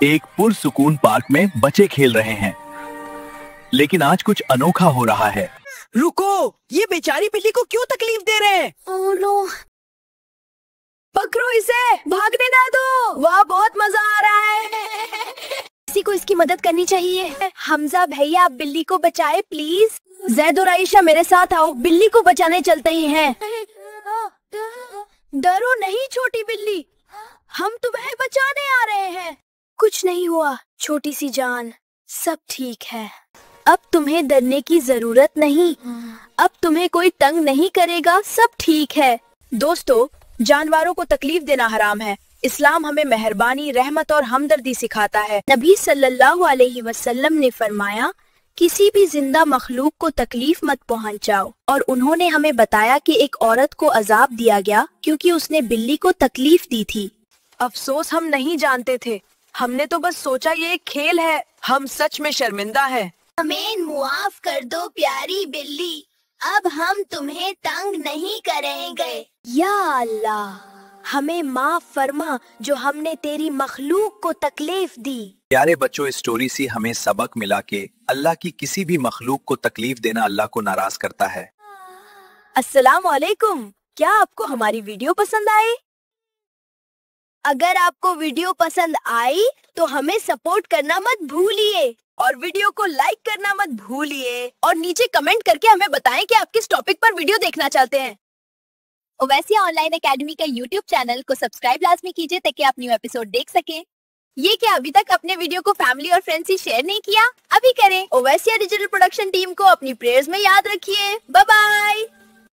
एक पुरसुकून पार्क में बच्चे खेल रहे हैं, लेकिन आज कुछ अनोखा हो रहा है। रुको, ये बेचारी बिल्ली को क्यों तकलीफ दे रहे हैं? Oh no! पकड़ो इसे, भागने ना दो। वाह, बहुत मजा आ रहा है। किसी को इसकी मदद करनी चाहिए। हमजा भैया, आप बिल्ली को बचाए प्लीज। जैद और आयशा मेरे साथ आओ, बिल्ली को बचाने चलते ही हैं। डरो नहीं छोटी बिल्ली, हम तुम्हें बचाने आ रहे हैं। कुछ नहीं हुआ छोटी सी जान, सब ठीक है। अब तुम्हें डरने की जरूरत नहीं, अब तुम्हें कोई तंग नहीं करेगा, सब ठीक है। दोस्तों, जानवरों को तकलीफ देना हराम है। इस्लाम हमें मेहरबानी, रहमत और हमदर्दी सिखाता है। नबी सल्लल्लाहु अलैहि वसल्लम ने फरमाया, किसी भी जिंदा मखलूक को तकलीफ मत पहुंचाओ। और उन्होंने हमें बताया कि एक औरत को अजाब दिया गया क्योंकि उसने बिल्ली को तकलीफ दी थी। अफसोस, हम नहीं जानते थे। हमने तो बस सोचा ये एक खेल है। हम सच में शर्मिंदा हैं। हमें मुआफ कर दो प्यारी बिल्ली, अब हम तुम्हें तंग नहीं करेंगे। या अल्लाह, हमें माफ फरमा जो हमने तेरी मखलूक को तकलीफ दी। प्यारे बच्चों, इस स्टोरी से हमें सबक मिला कि अल्लाह की किसी भी मखलूक को तकलीफ देना अल्लाह को नाराज करता है। अस्सलाम वालेकुम, क्या आपको हमारी वीडियो पसंद आई? अगर आपको वीडियो पसंद आई तो हमें सपोर्ट करना मत भूलिए और वीडियो को लाइक करना मत भूलिए और नीचे कमेंट करके हमें बताएं कि आप किस टॉपिक पर वीडियो देखना चाहते हैं। ओवैसिया ऑनलाइन एकेडमी का यूट्यूब चैनल को सब्सक्राइब लाजमी कीजिए ताकि आप न्यू एपिसोड देख सकें। ये क्या अभी तक अपने वीडियो को फैमिली और फ्रेंड्स से शेयर नहीं किया? अभी करें। ओवैसिया डिजिटल प्रोडक्शन टीम को अपनी प्रेयर्स में याद रखिए। Bye bye.